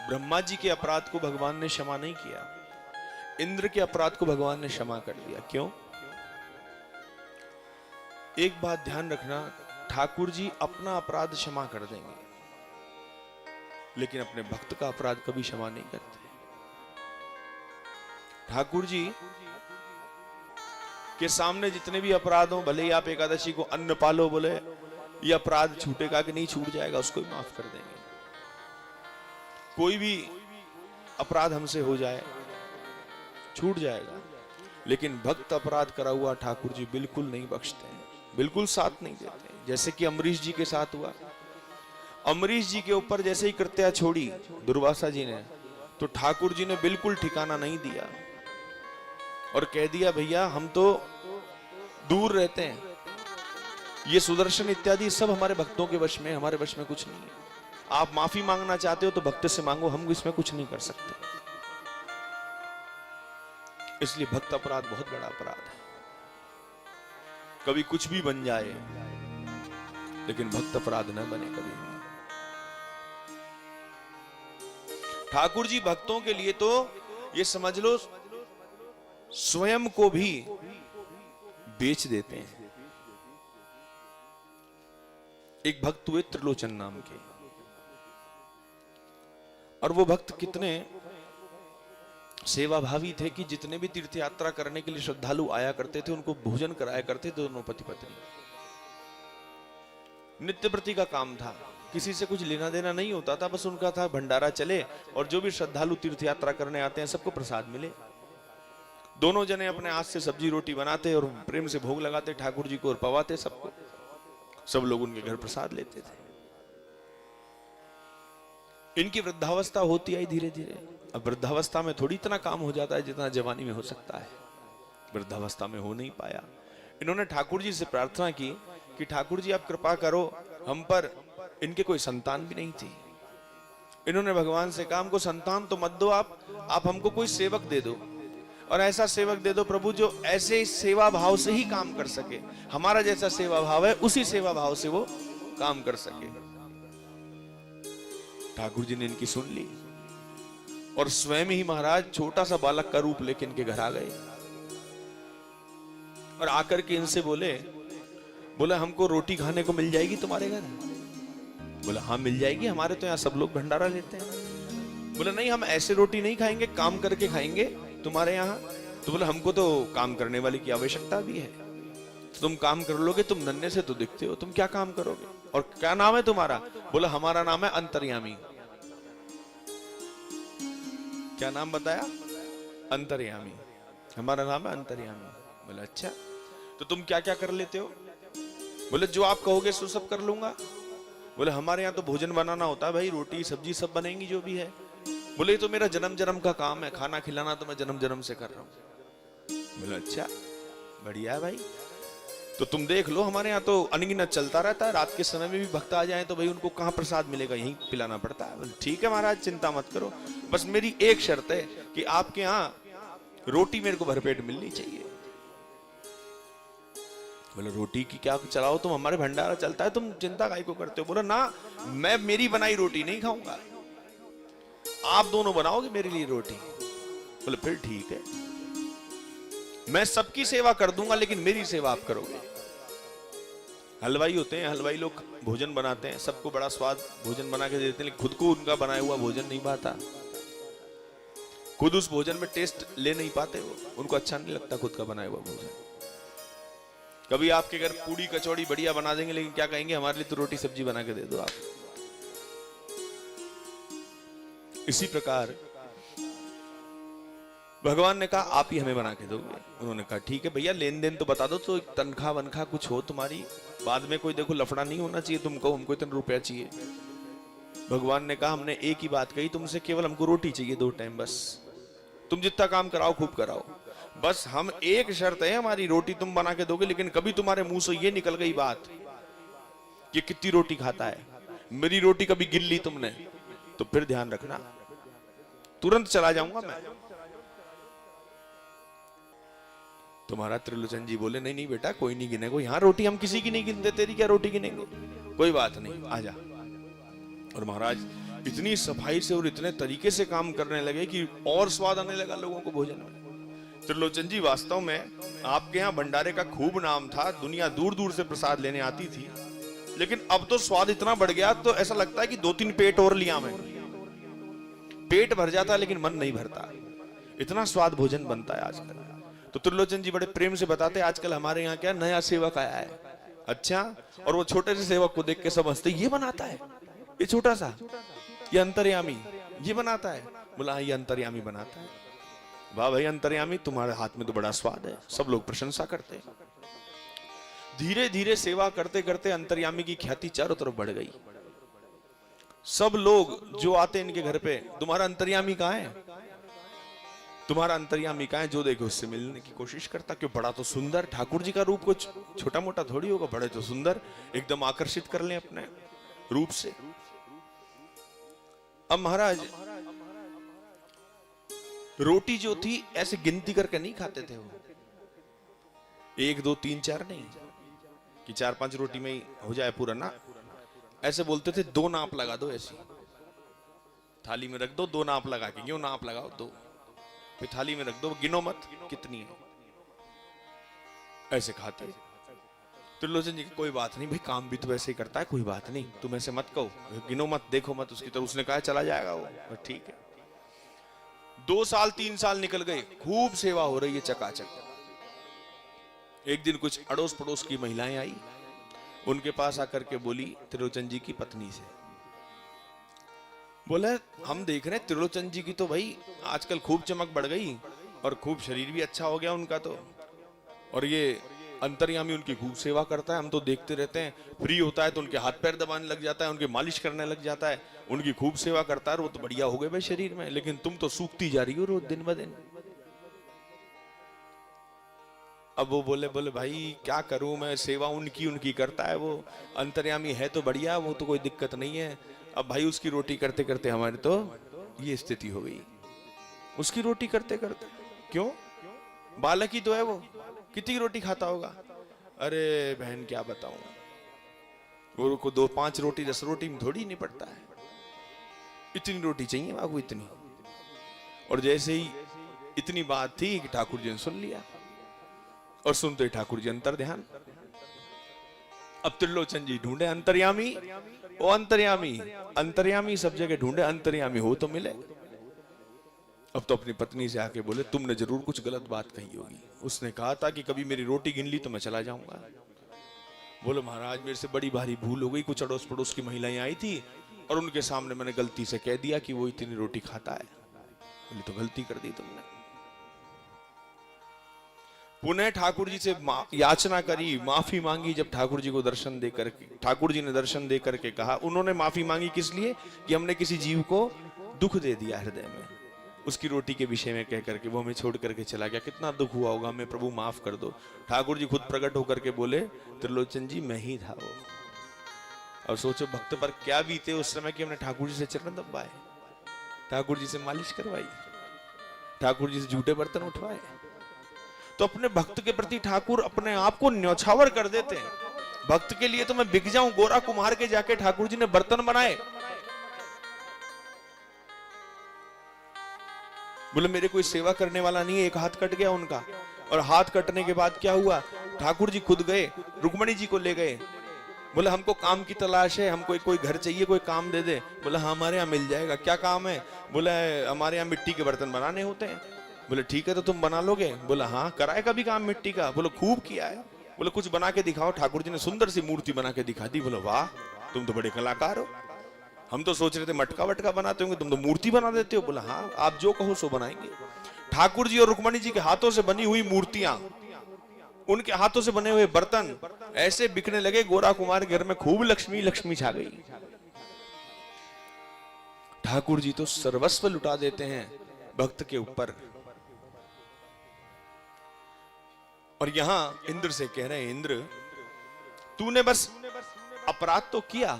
ब्रह्मा जी के अपराध को भगवान ने क्षमा नहीं किया, इंद्र के अपराध को भगवान ने क्षमा कर दिया। क्यों? एक बात ध्यान रखना, ठाकुर जी अपना अपराध क्षमा कर देंगे, लेकिन अपने भक्त का अपराध कभी क्षमा नहीं करते। ठाकुर जी के सामने जितने भी अपराध हो, भले ही आप एकादशी को अन्न पालो बोले, ये अपराध छूटेगा कि नहीं छूट जाएगा, उसको भी माफ कर देंगे। कोई भी अपराध हमसे हो जाए छूट जाएगा, लेकिन भक्त अपराध करा हुआ ठाकुर जी बिल्कुल नहीं बख्शते हैं, बिल्कुल साथ नहीं देते। जैसे कि अमरीश जी के साथ हुआ, अमरीश जी के ऊपर जैसे ही कृत्या छोड़ी दुर्वासा जी ने, तो ठाकुर जी ने बिल्कुल ठिकाना नहीं दिया और कह दिया भैया हम तो दूर रहते हैं, ये सुदर्शन इत्यादि सब हमारे भक्तों के वश में, हमारे वश में कुछ नहीं है। आप माफी मांगना चाहते हो तो भक्त से मांगो, हम इसमें कुछ नहीं कर सकते। इसलिए भक्त अपराध बहुत बड़ा अपराध है। कभी कुछ भी बन जाए, लेकिन भक्त अपराध न बने कभी भी। ठाकुर जी भक्तों के लिए तो ये समझ लो स्वयं को भी बेच देते हैं। एक भक्त हुए त्रिलोचन नाम के, और वो भक्त कितने सेवाभावी थे कि जितने भी तीर्थ यात्रा करने के लिए श्रद्धालु आया करते थे उनको भोजन कराया करते थे। दोनों पति पत्नी, नित्य प्रति का काम था, किसी से कुछ लेना देना नहीं होता था, बस उनका था भंडारा चले और जो भी श्रद्धालु तीर्थ यात्रा करने आते हैं सबको प्रसाद मिले। दोनों जने अपने हाथ से सब्जी रोटी बनाते और प्रेम से भोग लगाते ठाकुर जी को और पवाते सबको। सब लोग उनके घर प्रसाद लेते थे। इनकी वृद्धावस्था होती आई धीरे धीरे। अब वृद्धावस्था में थोड़ी इतना काम हो जाता है जितना जवानी में हो सकता है, वृद्धावस्था में हो नहीं पाया। इन्होंने ठाकुर जी से प्रार्थना की कि ठाकुर जी आप कृपा करो हम पर। इनके कोई संतान भी नहीं थी। इन्होंने भगवान से कहा हमको संतान तो मत दो, आप हमको कोई सेवक दे दो, और ऐसा सेवक दे दो प्रभु जो ऐसे सेवा भाव से ही काम कर सके, हमारा जैसा सेवा भाव है उसी सेवा भाव से वो काम कर सके। ठाकुर जी ने इनकी सुन ली और स्वयं ही महाराज छोटा सा बालक का रूप लेके इनके घर आ गए और आकर के इनसे बोले हमको रोटी खाने को मिल जाएगी तुम्हारे घर? बोला हाँ मिल जाएगी, हमारे तो यहाँ सब लोग भंडारा लेते हैं। बोले नहीं हम ऐसे रोटी नहीं खाएंगे, काम करके खाएंगे तुम्हारे यहाँ। तो बोले हमको तो काम करने वाले की आवश्यकता भी है, तो तुम काम कर लोगे, तुम नन्हे से तो दिखते हो, तुम क्या काम करोगे और क्या नाम है तुम्हारा? बोला हमारा नाम है अंतर्यामी। क्या नाम बताया? अंतर्यामी, हमारा नाम है अंतर्यामी। बोला अच्छा तो तुम क्या क्या कर लेते हो? बोले जो आप कहोगे सो सब कर लूंगा। बोले हमारे यहाँ तो भोजन बनाना होता है भाई, रोटी सब्जी सब बनेंगी जो भी है। बोले तो मेरा जन्म जन्म का काम है, खाना खिलाना तो मैं जन्म जन्म से कर रहा हूँ। बोले अच्छा बढ़िया है भाई, तो तुम देख लो हमारे यहाँ तो अनगिनत चलता रहता है, रात के समय में भी भक्त आ जाए तो भाई उनको कहाँ प्रसाद मिलेगा, यहीं पिलाना पड़ता है। बोले ठीक है महाराज चिंता मत करो, बस मेरी एक शर्त है कि आपके यहाँ रोटी मेरे को भरपेट मिलनी चाहिए। बोले रोटी की क्या चलाओ तुम, हमारे भंडारा चलता है, तुम चिंता काहे को करते हो? बोला ना मैं मेरी बनाई रोटी नहीं खाऊंगा, आप दोनों बनाओगे मेरे लिए रोटी। बोले फिर ठीक है, मैं सबकी सेवा कर दूंगा लेकिन मेरी सेवा आप करोगे। हलवाई होते हैं, हलवाई लोग भोजन बनाते हैं, सबको बड़ा स्वाद भोजन बना के देते हैं, लेकिन खुद को उनका बनाया हुआ भोजन नहीं पाता, खुद उस भोजन में टेस्ट ले नहीं पाते, वो उनको अच्छा नहीं लगता खुद का बनाया हुआ भोजन। कभी आपके घर पूड़ी कचौड़ी बढ़िया बना देंगे, लेकिन क्या कहेंगे हमारे लिए तो रोटी सब्जी बना के दे दो आप। इसी प्रकार भगवान ने कहा आप ही हमें बना के दोगे। उन्होंने कहा ठीक है भैया लेन देन तो बता दो, तो तनख्वाह वनखा कुछ हो तुम्हारी, बाद में कोई देखो लफड़ा नहीं होना चाहिए, तुमको हमको इतना रुपया चाहिए। भगवान ने कहा हमने एक ही बात कही तुमसे, केवल हमको रोटी चाहिए 2 टाइम बस, तुम जितना काम कराओ खूब कराओ, बस हम एक शर्त है हमारी, रोटी तुम बना के दोगे, लेकिन कभी तुम्हारे मुंह से ये निकल गई बात कि कितनी रोटी खाता है, मेरी रोटी कभी गिन ली तुमने, तो फिर ध्यान रखना तुरंत चला जाऊंगा मैं। तुम्हारा त्रिलोचन जी बोले नहीं नहीं बेटा कोई नहीं गिनेगा, यहाँ रोटी हम किसी की नहीं गिनते, तेरी क्या रोटी गिनेंगे, कोई बात नहीं आजा। और महाराज इतनी सफाई से और इतने तरीके से काम करने लगे कि और स्वाद आने लगा लोगों को भोजन में। त्रिलोचन जी वास्तव में आपके यहाँ भंडारे का खूब नाम था, दुनिया दूर दूर से प्रसाद लेने आती थी, लेकिन अब तो स्वाद इतना बढ़ गया तो ऐसा लगता है कि 2-3 पेट और लिया मैं। पेट भर जाता है लेकिन मन नहीं भरता, इतना स्वाद भोजन बनता है आजकल। तो त्रिलोचन जी बड़े प्रेम से बताते, आजकल हमारे यहाँ क्या नया सेवक आया है। अच्छा, और वो छोटे से सेवक को देख के समझते ये बनाता है, ये छोटा सा, ये अंतर्यामी ये बनाता है। बोला ये अंतर्यामी बनाता है। वाह भाई अंतर्यामी, तुम्हारे हाथ में तो बड़ा स्वाद है। सब लोग प्रशंसा करते हैं। धीरे धीरे सेवा करते करते अंतर्यामी की ख्याति चारों तरफ बढ़ गई। सब लोग जो आते इनके घर पे, तुम्हारा अंतर्यामी कहाँ है, तुम्हारा अंतर्यामी कहाँ है, जो देखे उससे मिलने की कोशिश करता। क्यों, बड़ा तो सुंदर, ठाकुर जी का रूप कुछ छोटा मोटा थोड़ी होगा, बड़े तो सुंदर, एकदम आकर्षित कर लें अपने रूप से। अब महाराज रोटी जो थी ऐसे गिनती करके नहीं खाते थे वो, 1 2 3 4 नहीं कि 4-5 रोटी में ही हो जाए पूरा ना। ऐसे बोलते थे 2 नाप लगा दो, ऐसी थाली में रख दो, 2 नाप लगा के। क्यों नाप लगाओ 2, फिर थाली में रख दो, गिनो मत कितनी है, ऐसे खाते। त्रिलोचन जी की कोई बात नहीं भाई, काम भी तो वैसे ही करता है, कोई बात नहीं, तुम ऐसे मत कहो, गिनो मत, देखो मत उसकी तरफ। उसने कहा चला जाएगा वो, ठीक है। 2 साल 3 साल निकल गए, खूब सेवा हो रही है चकाचक। एक दिन कुछ अड़ोस पड़ोस की महिलाएं आई, उनके पास आकर के बोली त्रिलोचन जी की पत्नी से, बोले हम देख रहे हैं त्रिलोचन जी की तो भाई आजकल खूब चमक बढ़ गई और खूब शरीर भी अच्छा हो गया उनका तो, और ये अंतर्यामी उनकी खूब सेवा करता है, हम तो देखते रहते हैं, फ्री होता है तो उनके हाथ पैर दबाने लग जाता है, उनकी मालिश करने लग जाता है, उनकी खूब सेवा करता है, वो तो बढ़िया हो गए भाई शरीर में, लेकिन तुम तो सूखती जा रही हो रोज दिन ब दिन। अब वो बोले भाई क्या करूं मैं, सेवा उनकी करता है, वो अंतर्यामी है तो बढ़िया, वो तो कोई दिक्कत नहीं है। अब भाई उसकी रोटी करते करते हमारी तो ये स्थिति हो गई, उसकी रोटी करते करते। क्यों, बालक ही तो है वो, कितनी रोटी खाता होगा। अरे बहन क्या बताऊं, वो को 2-5 रोटी 10 रोटी में थोड़ी नहीं पड़ता है, इतनी रोटी चाहिए बाबू, इतनी। और जैसे ही इतनी बात थी कि ठाकुर जी ने सुन लिया, और सुनते ही ठाकुर जी अंतर ध्यान। अब त्रिलोचन जी ढूंढे अंतर्यामी, ओ अंतर्यामी, अंतर्यामी सब जगह ढूंढे, अंतर्यामी हो तो मिले। अब तो अपनी पत्नी से आके बोले तुमने जरूर कुछ गलत बात कही होगी, उसने कहा था कि कभी मेरी रोटी गिन ली तो मैं चला जाऊंगा। बोले महाराज मेरे से बड़ी भारी भूल हो गई, कुछ अड़ोस पड़ोस की महिलाएं आई थी और उनके सामने मैंने गलती से कह दिया कि वो इतनी रोटी खाता है। बोले तो गलती कर दी तुमने। पुनः ठाकुर जी से याचना करी, माफी मांगी। जब ठाकुर जी को दर्शन देकर के, ठाकुर जी ने दर्शन देकर के कहा, उन्होंने माफी मांगी किस लिए, कि हमने किसी जीव को दुख दे दिया हृदय में, उसकी रोटी के विषय में कह करके वो हमें छोड़ करके चला गया, कितना दुख हुआ होगा हमें, प्रभु माफ कर दो। ठाकुर जी खुद प्रकट होकर के बोले त्रिलोचन जी मैं ही था वो। और सोचो भक्त पर क्या बीते उस समय कि हमने ठाकुर जी से चरण दबाए, ठाकुर जी से मालिश करवाई, ठाकुर जी से झूठे बर्तन उठवाए। तो अपने भक्त के प्रति ठाकुर अपने आप को न्यौछावर कर देते हैं। भक्त के लिए तो मैं बिक जाऊं, गोरा कुम्हार के जाके ठाकुर जी ने बर्तन बनाए, बोले मेरे कोई सेवा करने वाला नहीं है, एक हाथ कट गया उनका। और हाथ कटने के बाद क्या हुआ, ठाकुर जी खुद गए, रुक्मणी जी को ले गए, बोले हमको काम की तलाश है, हमको कोई घर चाहिए, कोई काम दे दे। बोले हाँ हमारे यहाँ मिल जाएगा। क्या काम है, बोले हमारे यहाँ मिट्टी के बर्तन बनाने होते हैं। बोले ठीक है तो तुम बना लोगे। बोला हाँ, कराए कभी काम मिट्टी का। बोले खूब किया है। बोले कुछ बना के दिखाओ। ठाकुर जी ने सुंदर सी मूर्ति बना के दिखा दी। बोले वाह तुम तो बड़े कलाकार हो, हम तो सोच रहे थे मटका वटका बनाते होंगे, तुम तो मूर्ति बना देते हो। बोला हाँ आप जो कहो सो बनाएंगे। ठाकुर जी और रुक्मणी जी के हाथों से बनी हुई मूर्तियां, उनके हाथों से बने हुए बर्तन ऐसे बिकने लगे, गोरा कुमार के घर में खूब लक्ष्मी लक्ष्मी छा गई। ठाकुर जी तो सर्वस्व लुटा देते हैं भक्त के ऊपर। और यहां इंद्र से कह रहे हैं, इंद्र तूने बस अपराध तो किया,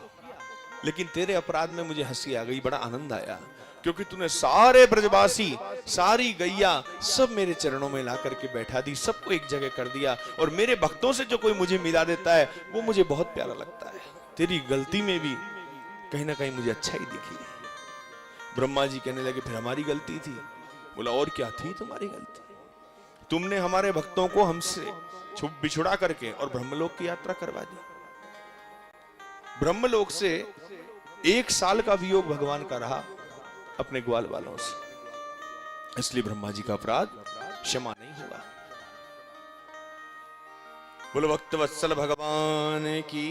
लेकिन तेरे अपराध में मुझे हंसी आ गई, बड़ा आनंद आया, क्योंकि तूने सारे ब्रजवासी, सारी गैया सब मेरे चरणों में ला करके बैठा दी, सबको एक जगह कर दिया। और मेरे भक्तों से जो कोई मुझे मिला देता है वो मुझे बहुत प्यारा लगता है। तेरी गलती में भी कहीं ना कहीं मुझे अच्छा ही दिखी। ब्रह्मा जी कहने लगे फिर हमारी गलती थी। बोला और क्या थी तुम्हारी गलती, तुमने हमारे भक्तों को हमसे बिछुड़ा करके और ब्रह्मलोक की यात्रा करवा दी। ब्रह्मलोक से 1 साल का वियोग भगवान का रहा अपने ग्वाल वालों से, इसलिए ब्रह्मा जी का अपराध क्षमा नहीं हुआ। बोलो भक्त वत्सल भगवान की।